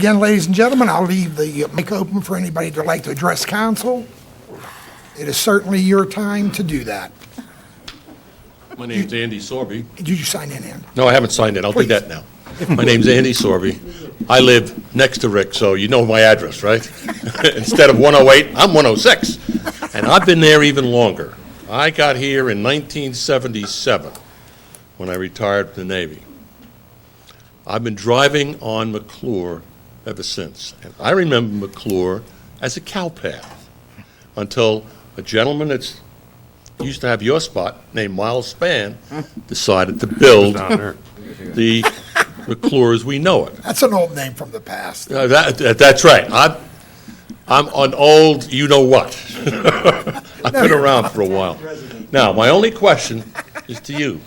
again, ladies and gentlemen, I'll leave the mic open for anybody that'd like to address council. It is certainly your time to do that. My name's Andy Sorby. Did you sign in, Ann? No, I haven't signed in. I'll do that now. My name's Andy Sorby. I live next to Rick, so you know my address, right? Instead of 108, I'm 106. And I've been there even longer. I got here in 1977 when I retired from the Navy. I've been driving on McClure ever since. And I remember McClure as a cow path until a gentleman that's used to have your spot, named Miles Spann, decided to build the McClure as we know it. That's an old name from the past. That's right. I'm an old you-know-what. I've been around for a while. Now, my only question is to you.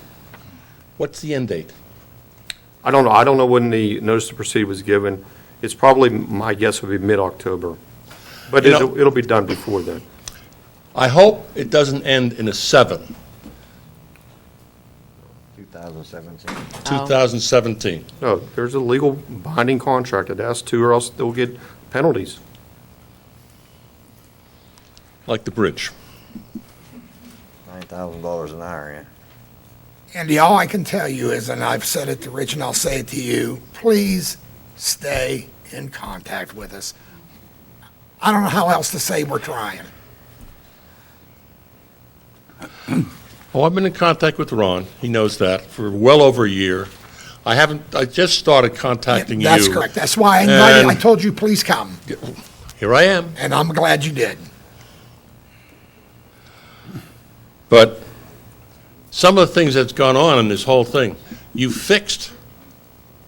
What's the end date? I don't know. I don't know when the notice to proceed was given. It's probably, my guess would be mid-October. But it'll be done before then. I hope it doesn't end in a 7. 2017. 2017. No, there's a legal binding contract. It has to, or else they'll get penalties. Like the bridge. $9,000 an hour, yeah. Andy, all I can tell you is, and I've said it to Rich and I'll say it to you, please stay in contact with us. I don't know how else to say we're trying. Oh, I've been in contact with Ron. He knows that for well over a year. I just started contacting you. That's correct. That's why I told you, please come. Here I am. And I'm glad you did. But some of the things that's gone on in this whole thing, you fixed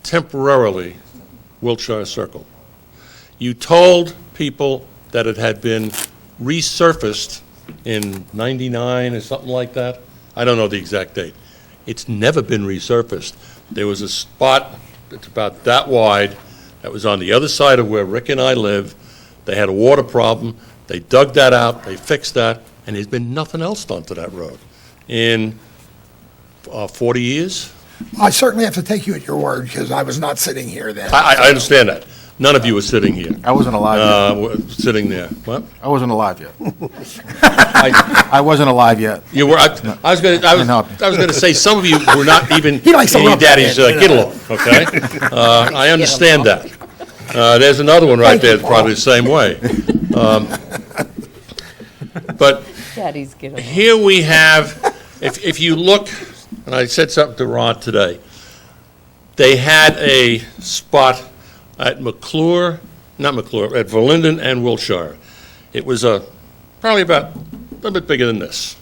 temporarily Wiltshire Circle. You told people that it had been resurfaced in 99 or something like that. I don't know the exact date. It's never been resurfaced. There was a spot that's about that wide that was on the other side of where Rick and I live. They had a water problem. They dug that out. They fixed that. And there's been nothing else done to that road in 40 years. I certainly have to take you at your word because I was not sitting here then. I understand that. None of you were sitting here. I wasn't alive yet. Sitting there. What? I wasn't alive yet. I wasn't alive yet. You were. I was going to say some of you were not even He likes to in your lump daddy's that in, get along. Okay. I understand that. There's another one right there, that's probably the same way. But Daddy's get along. here we have, if you look, and I said something to Ron today, they had a spot at McClure, not McClure, at Verlinden and Wiltshire. It was probably about a little bit bigger than this.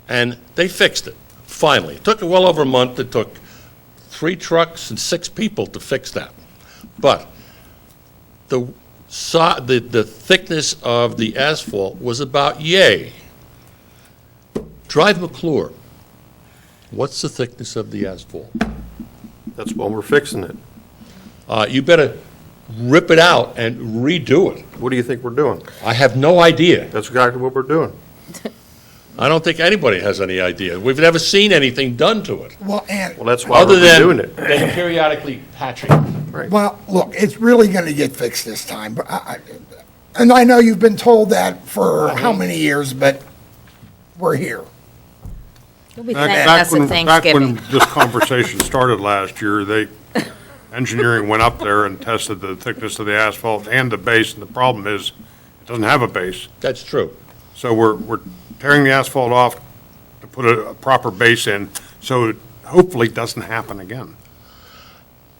And they fixed it, finally. It took well over a month. It took 3 trucks and 6 people to fix that. But the thickness of the asphalt was about yay. Drive McClure. What's the thickness of the asphalt? That's why we're fixing it. You better rip it out and redo it. What do you think we're doing? I have no idea. That's exactly what we're doing. I don't think anybody has any idea. We've never seen anything done to it, Well, and, Well, that's why other we're doing than it. they periodically patching. well, look, it's really going to get fixed this time. But and I know you've been told that for how many years, but we're here. You'll be Back thanking us at when Thanksgiving. this conversation started last year, engineering went up there and tested the thickness of the asphalt and the base, and the problem is, it doesn't have a base. That's true. So we're tearing the asphalt off to put a proper base in, so it hopefully doesn't happen again.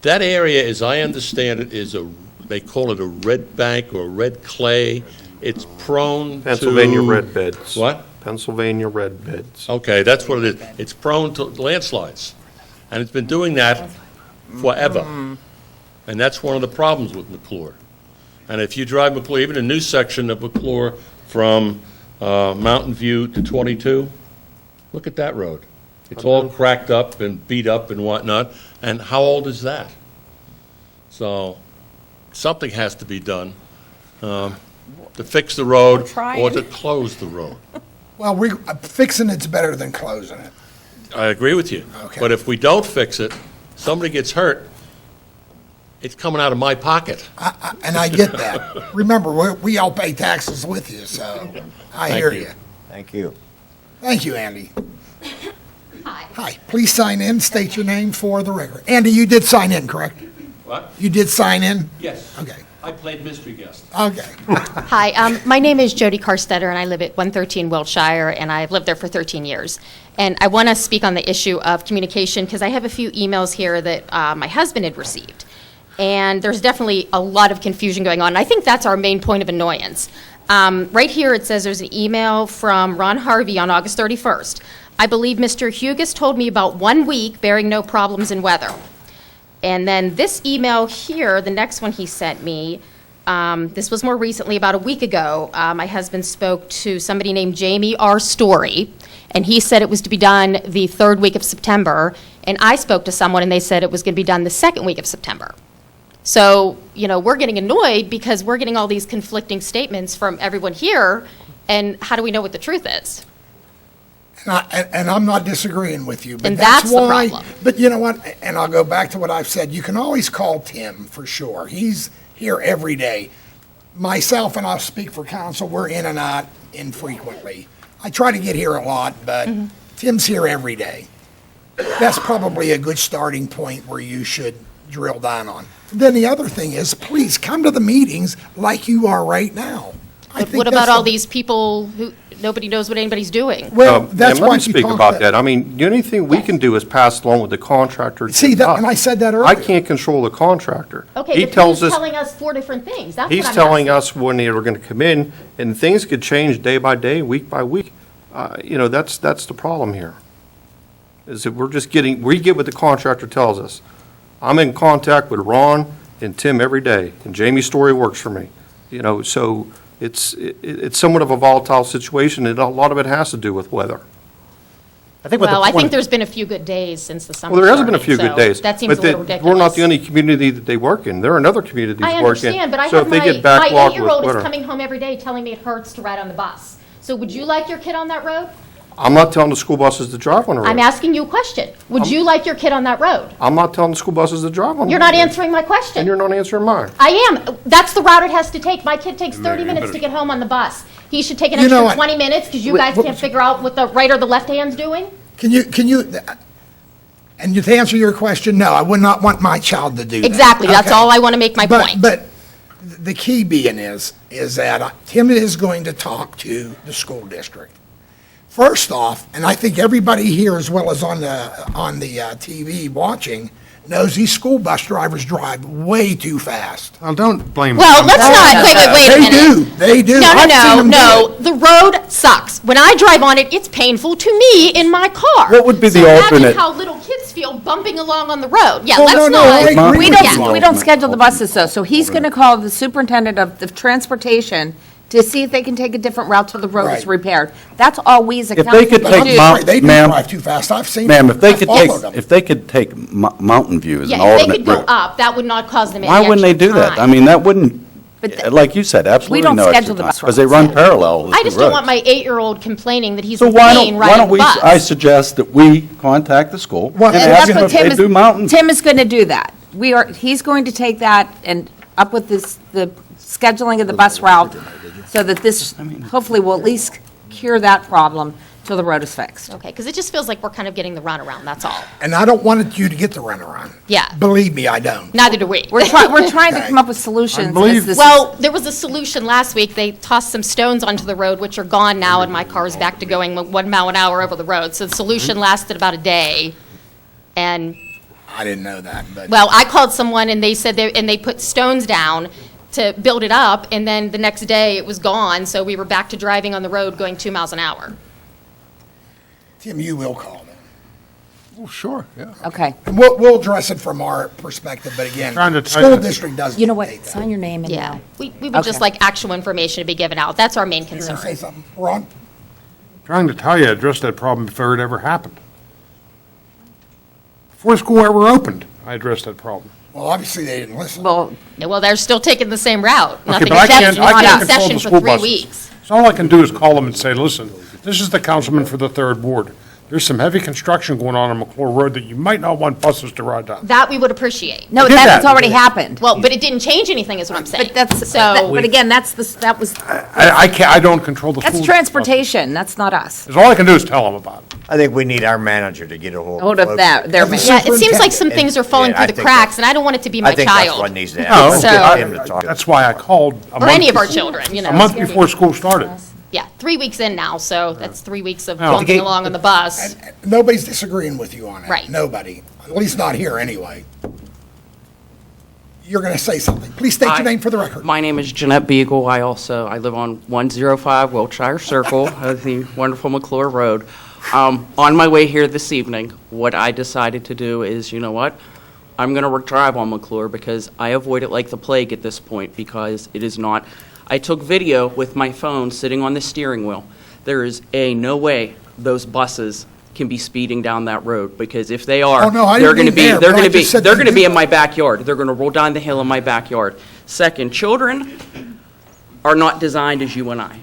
That area, as I understand it, they call it a red bank or red clay. It's prone to... Pennsylvania red beds. What? Pennsylvania red beds. Okay, that's what it is. It's prone to landslides. And it's been doing that forever. And that's one of the problems with McClure. And if you drive McClure, even a new section of McClure from Mountain View to 22, look at that road. It's all cracked up and beat up and whatnot. And how old is that? So something has to be done to fix the road We're trying. or to close the road. Well, fixing it's better than closing it. I agree with you. Okay. But if we don't fix it, somebody gets hurt, it's coming out of my pocket. And I get that. Remember, we all pay taxes with you, so I hear you. you. Thank you. Thank you, Andy. Hi. Hi, please sign in, state your name for the record. Andy, you did sign in, correct? What? You did sign in? Yes. Okay, I played mystery guest. okay. Hi, my name is Jody Karstetter, and I live at 113 Wiltshire, and I've lived there for 13 years. And I want to speak on the issue of communication, because I have a few emails here that my husband had received. And there's definitely a lot of confusion going on, and I think that's our main point of annoyance. Right here, it says there's an email from Ron Harvey on August 31st. I believe Mr. Hugus told me about 1 week bearing no problems in weather. And then this email here, the next one he sent me, this was more recently, about a week ago. My husband spoke to somebody named Jamie R. Story, and he said it was to be done the 3rd week of September. And I spoke to someone, and they said it was going to be done the 2nd week of September. So, we're getting annoyed because we're getting all these conflicting statements from everyone here, and how do we know what the truth is? And I'm not disagreeing with you, but And that's that's the why. problem. But you know what, and I'll go back to what I've said, you can always call Tim for sure. He's here every day. Myself, and I'll speak for council, we're in and out infrequently. I try to get here a lot, but Tim's here every day. That's probably a good starting point where you should drill down on. Then the other thing is, please come to the meetings like you are right now. I But think what that's about all the- these people who, nobody knows what anybody's doing? Well, that's Ma'am, let why me you speak talk about that. I mean, the only thing we can do is pass along with the contractor. See, that, and I said that earlier. I can't control the contractor. Okay, He but tells he's us, telling us 4 different things. That's what he's I'm telling asking. us when they are going to come in, and things could change day by day, week by week. That's the problem here. Is that we get what the contractor tells us. I'm in contact with Ron and Tim every day, and Jamie's Story works for me. So it's somewhat of a volatile situation, and a lot of it has to do with weather. I think what the Well, I point- think there's been a few good days since the summer Well, there hasn't been a started, few good so days. That seems a but little ridiculous. We're not the only community that they work in. There are other communities I working. understand, but I So have if they get my backlogged with 8-year-old is weather- coming home every day telling me it hurts to ride on the bus. So would you like your kid on that road? I'm not telling the school buses to drive on the road. I'm asking you a question. Would you like your kid on that road? I'm not telling the school buses to drive on the You're road. not answering my And question. you're not answering mine. I am. That's the route it has to take. My kid takes 30 you minutes better- to get home on the bus. He should take an You know extra what? 20 minutes because you Wait, guys what- can't figure out what the right or the left hand's doing? Can you, and to answer your question, no, I would not want my child to do that. Exactly. That's Okay. all I want to make my point. But the key being is that Tim is going to talk to the school district. First off, and I think everybody here, as well as on the TV watching, knows these school bus drivers drive way too fast. Well, don't blame. Well, them. let's not, wait a They minute. do, they do. No, I've seen them do no. it. The road sucks. When I drive on it, it's painful to me in my car. What would be the So alternate? imagine how little kids feel bumping along on the road. Yeah, Well, let's no, no, not. I agree We with don't, you. we don't schedule the buses though, so he's going to call the superintendent of the transportation to see if they can take a different route till the road is Right. repaired. That's all we as a If council they could can take do. Mount- They do Ma'am. drive too fast. I've seen. Ma'am, if they I could followed them. take Mountain View as an Yeah, if they alternate could go route, up, that would not cause them any why wouldn't they extra do that? time. I mean, that wouldn't, But like you said, absolutely don't no extra schedule the time. bus Because they routes. run parallel with I the just don't want roads. my 8-year-old complaining that he's So in why pain don't riding the we, bus. I suggest that we contact the school and Well, And ask that's them what if they do Mountain. Tim is going to do that. He's going to take that and up with the scheduling of the bus route so that this hopefully will at least cure that problem till the road is fixed. Okay, because it just feels like we're kind of getting the runaround, that's all. And I don't want you to get the runaround. Yeah. Believe me, I don't. Neither do we. We're trying to come up with solutions. believe- as this- Well, there was a solution last week. They tossed some stones onto the road, which are gone now, and my car is back to going 1 mile an hour over the road. So the solution lasted about a day. And, I didn't know that, but. well, I called someone, and they said, they put stones down to build it up, and then the next day, it was gone, so we were back to driving on the road going 2 miles an hour. Tim, you will call them. Oh, sure, yeah. Okay. And we'll address it from our perspective, but again, Trying to the tell school you- district doesn't. You know what? dictate that. Sign your name and Yeah. now. We would just Okay. like actual information to be given out. That's our main You're going to say concern. something, Ron? Trying to tell you, address that problem before it ever happened. Before school ever opened, I addressed that problem. Well, obviously, they didn't listen. Well, Yeah, well, they're still taking the same route. Nothing but I except can't- it's I been can't in control session the for school 3 buses. weeks. So all I can do is call them and say, listen, this is the councilman for the third ward. there's some heavy construction going on McClure Road that you might not want buses to ride down. That we would appreciate. No, did that's that. already happened. Well, but it didn't change anything, is what I'm saying. But that's, So, but again, that was, I don't control the school. that's transportation, that's not us. All I can do is tell them about it. I think we need our manager to get a hold. Hold of that, their yeah, it seems like some things are falling Yeah, I through the think cracks, and I don't want it to be my I think that's what child. needs to No, happen. So- Get him to talk. That's why I called a Or month any of our before- children, you know. A month before school started. Yeah, 3 weeks in now, so that's 3 weeks of Oh. bumping along on the bus. Nobody's disagreeing with you on it. Right. Nobody, at least not here anyway. You're going to say something. Please state your name for the record. My name is Jeanette Beagle. I live on 105 Wiltshire Circle, the wonderful McClure Road. On my way here this evening, what I decided to do is, you know what? I'm going to drive on McClure because I avoid it like the plague at this point because it is not. I took video with my phone sitting on the steering wheel. There is no way those buses can be speeding down that road, because if they are, Oh, no, I they're didn't going to mean be, there, they're but I going to be, just said they're they going to be do. in my backyard. They're going to roll down the hill in my backyard. Second, children are not designed as you and I.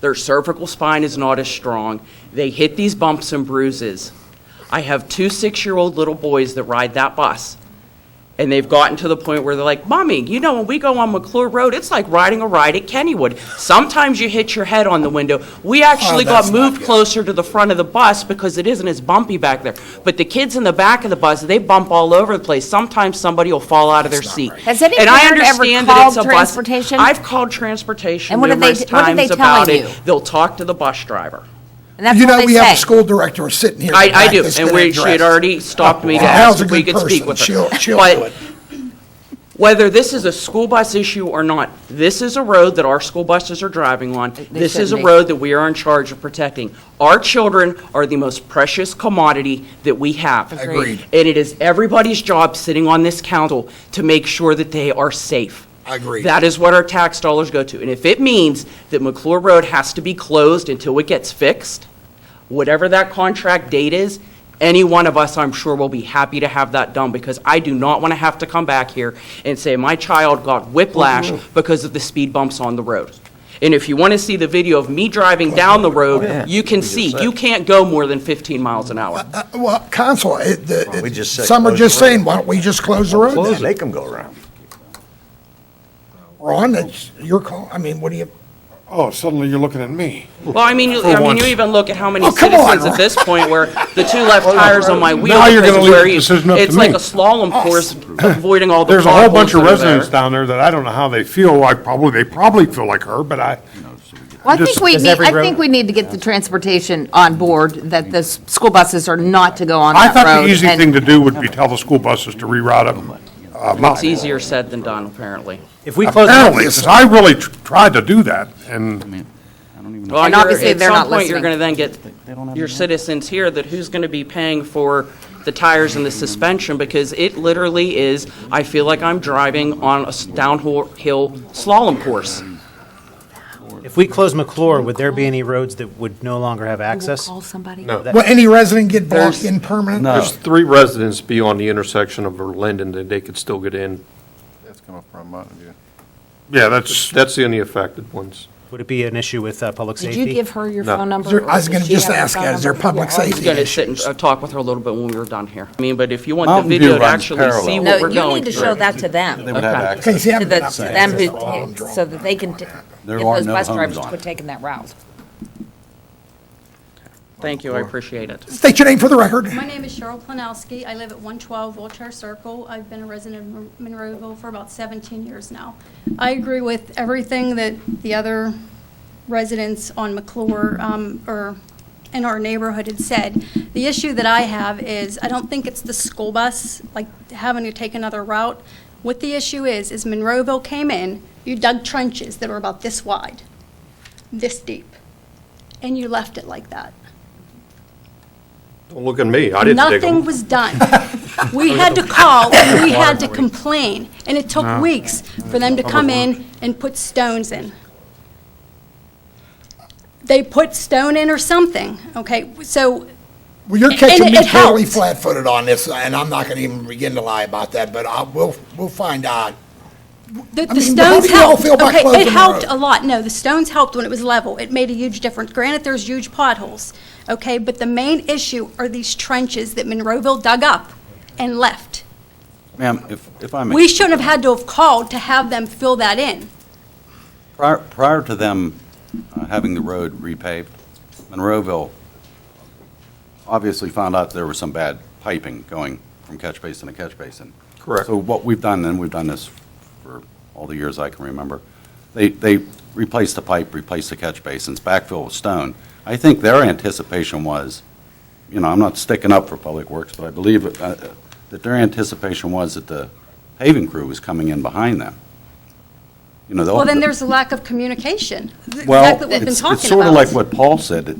Their cervical spine is not as strong. They hit these bumps and bruises. I have 2 6-year-old little boys that ride that bus, and they've gotten to the point where they're like, Mommy, you know, when we go on McClure Road, it's like riding a ride at Kennywood. Sometimes you hit your head on the window. We actually that's got not moved good. closer to the front of the bus because it isn't as bumpy back there. But the kids in the back of the bus, they bump all over the place. Sometimes somebody will fall out of their seat. Has any And I parent ever understand that it's called a bus. transportation? I've called transportation And what are they- numerous what are they times about telling it. you? They'll talk to the bus driver. And that's You what know, they we have a say. school director sitting here. in the I back do, that's and gonna she had address. already stopped me to Al's ask a if we good could speak person. with her. She'll But do it. whether this is a school bus issue or not, this is a road that our school buses are driving on. This is a shouldn't be. road that we are in charge of protecting. Our children are the most precious commodity that we have. Agreed. And it is everybody's job sitting on this council to make sure that they are safe. Agreed. That is what our tax dollars go to. And if it means that McClure Road has to be closed until it gets fixed, whatever that contract date is, any one of us, I'm sure, will be happy to have that done, because I do not want to have to come back here and say my child got whiplash because of the speed bumps on the road. And if you want to see the video of me driving down the road, you can see, you can't go more than 15 miles an hour. Well, council, we just said some are close just the road. saying, why don't we just close the road then? Make them go around. Ron, it's your call. I mean, what do you, Oh, suddenly you're looking at me. Well, I mean, you once. even look at how many Oh, come on, citizens at this point where the 2 left tires on my wheel. Now you're because gonna of leave where the you- decision up to It's like me. a slalom course, avoiding all the There's a whole bunch potholes of that are there. residents down there that I don't know how they feel. They probably feel like her, but Well, I Just- think we Does need, every I road- think we need to get the transportation on board, that the school buses are not to go on I that road. thought the easy and- thing to do would be tell the school buses to reroute them. It's easier said than done, apparently. If we close, Apparently, because I really tried to do that, and Well, And you're- obviously, they're not At some point, you're listening. going to then get your citizens here that who's going to be paying for the tires and the suspension, because it literally is, I feel like I'm driving on a downhill slalom course. if we close McClure, would there be any roads that would no longer have We'll access? call somebody. No. will any resident get blocked in permanent? There's 3 residents beyond the intersection of Linden that they could still get in. That's coming from Mountain View. yeah, that's, That's the only affected ones. Would it be an issue with public Did safety? you give her your No. phone number? Is there- or I was does gonna she just have your ask, phone is there number? public I was safety going to sit issues? and talk with her a little bit when we were done here. I mean, but if you want the Mountain View video to runs actually parallel. see No, what we're you going need to through. show that to them. They would have Okay. access. Okay, see, To I'm the, not to saying them it's a who, problem, Joe. so that they can, get There those are no bus homes drivers to on quit it. taking that route. Thank you, I appreciate it. State your name for the record. My name is Cheryl Planowski. I live at 112 Wiltshire Circle. I've been a resident of Monroeville for about 17 years now. I agree with everything that the other residents on McClure or in our neighborhood had said. The issue that I have is I don't think it's the school bus, like having to take another route. What the issue is Monroeville came in, you dug trenches that were about this wide, this deep, and you left it like that. Don't look at me, I didn't dig them. Nothing was done. We had to call, and we had to complain, and it took weeks for them to come in and put stones in. They put stone in or something, okay? So, Well, you're And catching me it totally helped. flat-footed on this, and I'm not gonna even begin to lie about that, but we'll find out. the I mean, how stones do you all helped. feel about Okay, closing it the helped road? a lot. No, the stones helped when it was level. It made a huge difference. Granted, there's huge potholes. okay? But the main issue are these trenches that Monroeville dug up and left. Ma'am, if I may. We shouldn't have had to have called to have them fill that in. Prior to them having the road repaved, Monroeville obviously found out there was some bad piping going from catch basin to catch basin. Correct. So what we've done, and we've done this for all the years I can remember, they replaced the pipe, replaced the catch basins, backfill with stone. I think their anticipation was, I'm not sticking up for Public Works, but I believe that their anticipation was that the paving crew was coming in behind them. Well, then there's a lack of communication. Well, Exactly what we've been it's talking sort of about. like what Paul said, that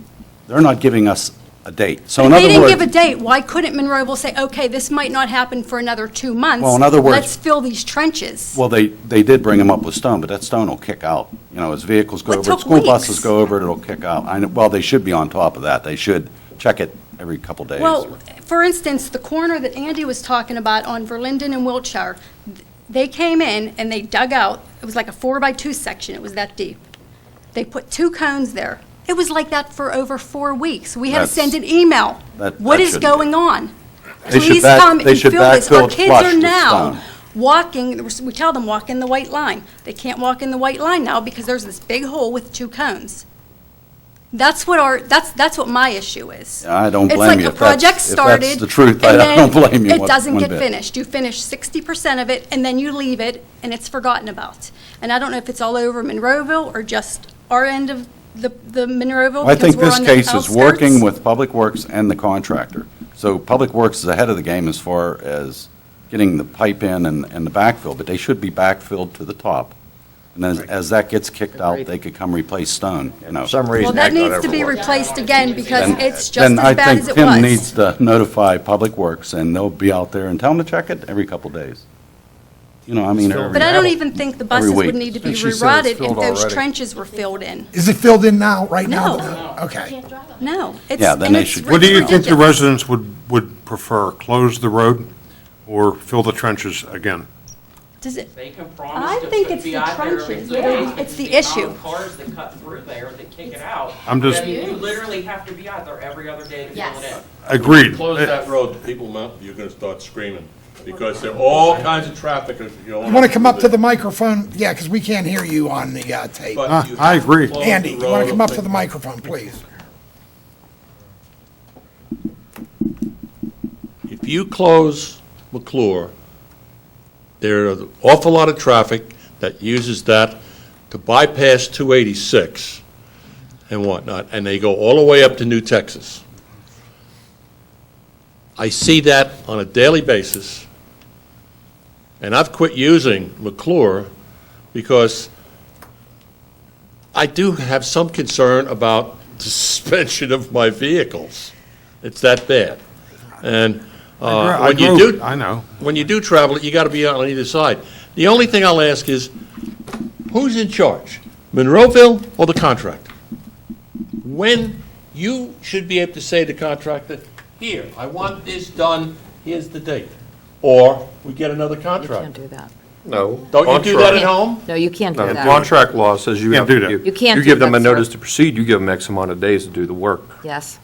they're not giving us a date. So If in they other didn't words, give a date, why couldn't Monroeville say, okay, this might not happen for another 2 months? Well, in other words- Let's fill these trenches. well, they did bring them up with stone, but that stone will kick out. As vehicles go Well, it over it, took school buses weeks. go over it, it'll kick out. Well, they should be on top of that. They should check it every couple days. Well, for instance, the corner that Andy was talking about on Verlinden and Wiltshire, they came in and they dug out, it was like a 4x2 section, it was that deep. They put 2 cones there. It was like that for over 4 weeks. We had to That's- send an email. that What is shouldn't be. going on? They should Please back- come they and should fill this. backfill Our it kids flush are with now stone. walking, we tell them, walk in the white line. They can't walk in the white line now because there's this big hole with 2 cones. That's what my issue is. I don't blame you. It's like a project If that's started. the truth, and I don't then blame you It doesn't one get bit. finished. You finish 60% of it, and then you leave it, and it's forgotten about. And I don't know if it's all over Monroeville or just our end of the Monroeville. I because think we're this on the case is working outskirts. with Public Works and the contractor. So Public Works is ahead of the game as far as getting the pipe in and the backfill, but they should be backfilled to the top. And as that gets kicked out, they could come replace stone, For some Well, reason, that that needs to be work. replaced again because Then- it's just as Then I bad as think it Tim needs was. to notify Public Works, and they'll be out there and tell them to check it every couple days. But I don't even think the buses week. would need to be And she said it's rerouted if filled those already. trenches were filled in. Is it filled in now, right now? No. Okay. No. Yeah, then they should- What do you think the ridiculous. residents would prefer? Close the road or fill the trenches again? Does it, They can I promise to think it's be the out there every trenches 2 that are- days, but it's the amount issue. of cars that cut through there that kick it out. I'm just- then You literally have to be out there every other day to fill Yes. it in. Agreed. Close that road to People Mountain, you're gonna start screaming, because there are all kinds of traffic. You want to come up to the microphone? Yeah, because we can't hear you on the tape. But you I have to agree. close Andy, the you want road to come up of to the People microphone, please? If you close McClure, there's an awful lot of traffic that uses that to bypass 286 and whatnot, and they go all the way up to New Texas. I see that on a daily basis, and I've quit using McClure because I do have some concern about the suspension of my vehicles. It's that bad. And I when you drove do, it, I know. when you do travel, you got to be on either side. The only thing I'll ask is, who's in charge, Monroeville or the contractor? When you should be able to say to the contractor, here, I want this done, here's the date. Or we get another You can't contract. do that. No. Don't you do that at home? No, you can't No, do the that. contract law says you Can't have do to that. give. You can't do give them that, a sir. notice to proceed, you give them X amount of days to do the work. Yes.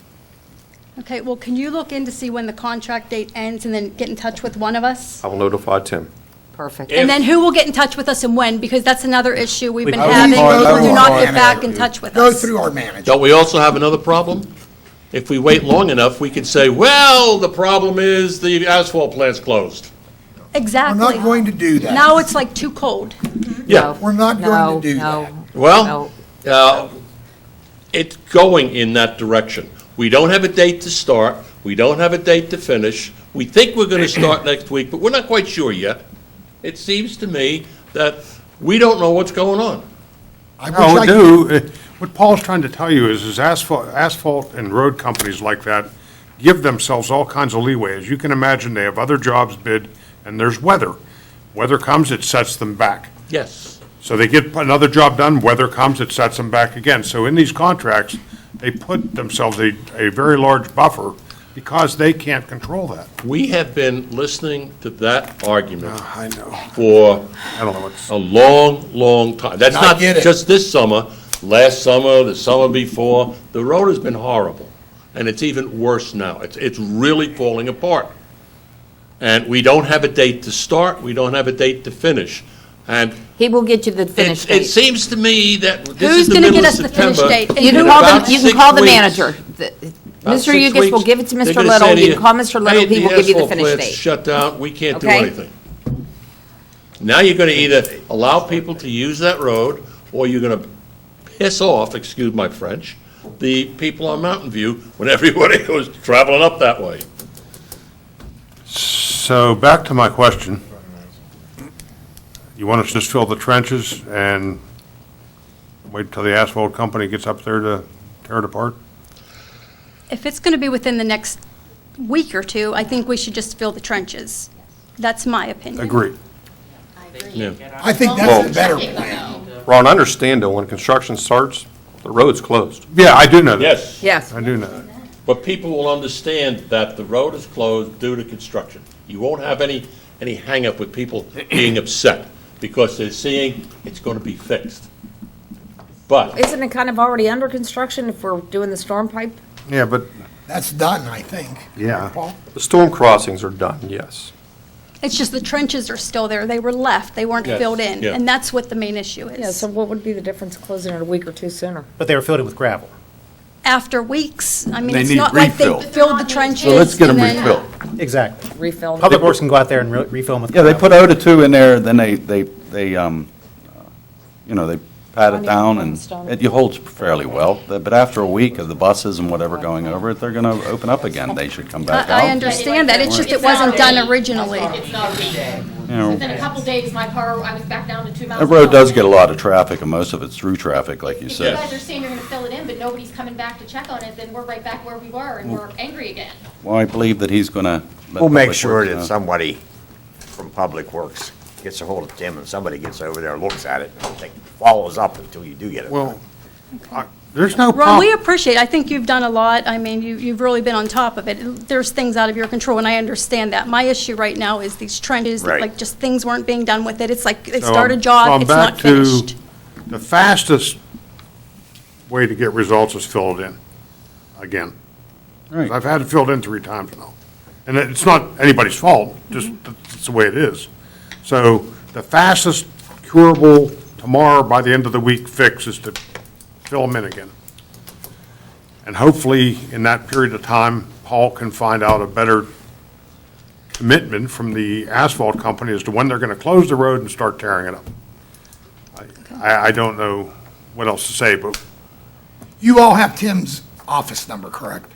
Okay, well, can you look in to see when the contract date ends and then get in touch with one of us? I will notify Tim. Perfect. And then who will get in touch with us and when? Because that's another issue we've been Please having. go People through do not our get back in manager. touch with Go us. through our manager. Don't we also have another problem? If we wait long enough, we can say, well, the problem is the asphalt plant's closed. We're Exactly. not going to do that. Now it's like too cold. Yeah. We're not going to do No, that. no, Well, no. it's going in that direction. We don't have a date to start, we don't have a date to finish. We think we're going to start next week, but we're not quite sure yet. It seems to me that we don't know what's going on. I wish No, I we could- do. What Paul's trying to tell you is asphalt and road companies like that give themselves all kinds of leeway. As you can imagine, they have other jobs bid, and there's weather. Weather comes, it sets them back. Yes. So they get another job done, weather comes, it sets them back again. So in these contracts, they put themselves a very large buffer because they can't control that. We have been listening to that argument I know. for I don't know what's. a long, long time. That's I not get it. just this summer, last summer, the summer before. The road has been horrible. and it's even worse now. It's really falling apart. And we don't have a date to start, we don't have a date to finish. And He will get you the finish it date. seems to me that this Who's is the gonna middle get of us the finish September. date? You in can call about the, you can 6 call the weeks. manager. About Mr. 6 Yugas will weeks, give it to they're Mr. gonna Little, say to you can call Mr. Little, "Hey, he will give you the asphalt finish plant's date. shut down, we can't do Okay. anything. Now you're gonna either allow people to use that road, or you're gonna piss off, excuse my French, the people on Mountain View when everybody goes traveling up that way. So back to my question. You want us to just fill the trenches and wait till the asphalt company gets up there to tear it apart? If it's going to be within the next week or two, I think we should just fill the trenches. That's my opinion. Agreed. Yeah. I think that's the better plan. Ron, understand though, when construction starts, the road's closed. Yeah, I do know that. Yes. Yes. I do know that. But people will understand that the road is closed due to construction. You won't have any hang-up with people being upset, because they're seeing it's going to be fixed. But, Isn't it kind of already under construction if we're doing the storm pipe? Yeah, but, That's done, I think. yeah. Paul? The storm crossings are done, yes. It's just the trenches are still there. They were left. They weren't Yes, filled in. yeah. And that's what the main issue is. Yeah, so what would be the difference closing it a week or two sooner? But they were filled in with gravel. After weeks, I mean, They it's need not like they refill. filled the trenches. So let's get them and then- refilled. Exactly. Refill? Public Works can go out there and refill them with Yeah, they gravel. put O2 in there, then they pat it down, and it holds fairly well. But after a week of the buses and whatever going over it, they're going to open up again. They should come back out. I understand that. It's just it wasn't done originally. It's not a week. You know, Within a couple days, my car, I was back down to 2 miles. that road does get a lot of traffic, and most of it's through traffic, like you If you said. guys are saying you're gonna fill it in, but nobody's coming back to check on it, then we're right back where we were, and we're angry again. Well, I believe that he's going to. We'll make sure that somebody from Public Works gets a hold of Tim and somebody gets over there, looks at it, and follows up until you do get it. Well, there's no Ron, problem. we appreciate, I think you've done a lot. I mean, you've really been on top of it. There's things out of your control, and I understand that. My issue right now is these trenches, Right. like, just things weren't being done with it. It's like they So start a I'm job, it's not back to finished. The fastest way to get results is fill it in, again. Right. I've had it filled in 3 times now. And it's not anybody's fault, just it's the way it is. So the fastest curable tomorrow, by the end of the week fix is to fill them in again. And hopefully, in that period of time, Paul can find out a better commitment from the asphalt company as to when they're going to close the road and start tearing it up. I don't know what else to say, but You all have Tim's office number, correct?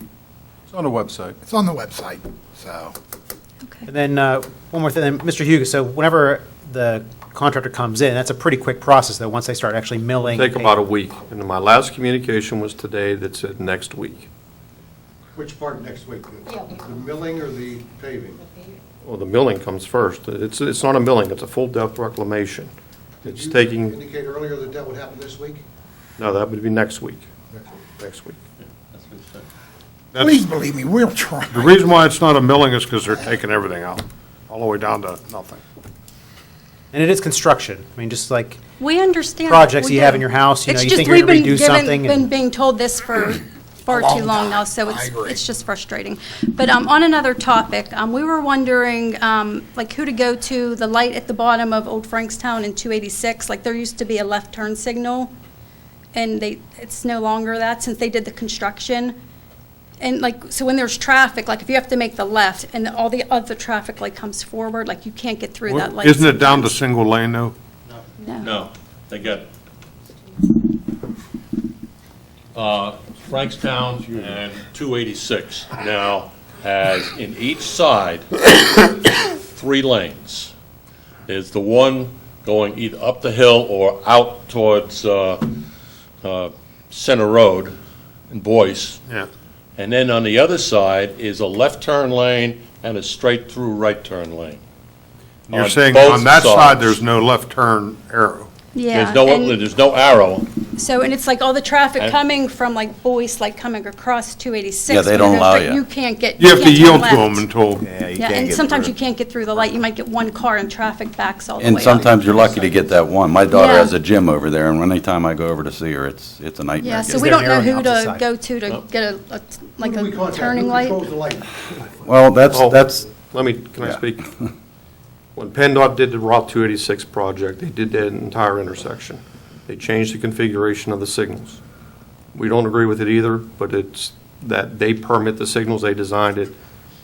It's on the website. It's on the website, so. And then, one more thing, then, Mr. Hugo, so whenever the contractor comes in, that's a pretty quick process, though, once they start actually milling. Take about a week. And my last communication was today that said next week. Which part next week? The milling or the paving? Well, the milling comes first. It's not a milling, it's a full depth reclamation. It's Did you taking, indicate earlier that that would happen this week? no, that would be next week. Next week. Next week. Please believe me, we'll try. the reason why it's not a milling is because they're taking everything out, all the way down to nothing. And it is construction. I mean, just like We understand. projects We you have do. in your house, you know, It's you just think you're going to we've been redo something. been being told this for far long too long now, time. so I agree. it's just frustrating. But on another topic, we were wondering, like, who to go to, the light at the bottom of Old Frankstown in 286, like, there used to be a left turn signal, and it's no longer that since they did the construction. And like, so when there's traffic, like, if you have to make the left and all the other traffic, like, comes forward, like, you can't get through that light. Isn't it down to sometimes. single lane, though? no, they got Frankstown and 286 now has in each side 3 lanes. There's the one going either up the hill or out towards Center Road in Boyce. Yeah. And then on the other side is a left turn lane and a straight through right turn lane. You're On saying both on that side, sides. there's no left turn arrow? Yeah. There's and- no arrow, So, and it's like all the traffic coming from like Boyce, like coming across 286. Yeah, they don't allow but you. You can't get. You have to can't turn yield to left. them until, Yeah, you Yeah, can't and get sometimes through. you can't get through the light. You might get one car and traffic backs all the way And up. sometimes you're lucky to get that one. My daughter Yeah. has a gym over there, and anytime I go over to see her, it's a nightmare. Yeah, so getting we there don't an know arrow on the who opposite to side? go to get like Who do we a contact? turning Who light. controls the light? Well, Oh. that's, Can I Yeah. speak? When PennDOT did the Route 286 project, they did that entire intersection. They changed the configuration of the signals. We don't agree with it either, but it's that they permit the signals, they designed it.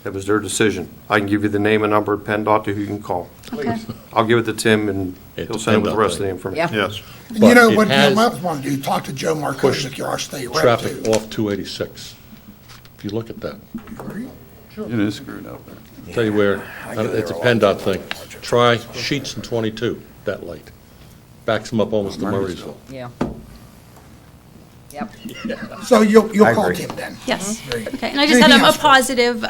That was their decision. I can give you the name and number of PennDOT to who you can call. Okay. I'll give it to Tim, and It's he'll send it with the PennDOT rest of the thing. information. Yeah. yes. And you But know it what you has might want to do, talk to Joe Marcos, our state rep, Traffic too. off 286. If you look at that, it is screwed up there. tell you where, it's a PennDOT thing. Try Sheets and 22, that late. Backs them up almost to Murraysville. Yeah. Yep. So you'll I call agree. Tim then? Yes. Very good. Okay, and I just had Anything a else? positive,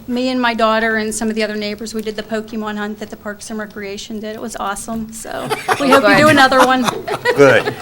me and my daughter and some of the other neighbors, we did the Pokemon hunt that the Parks and Recreation did. It was awesome, so we hope you do another one. Good.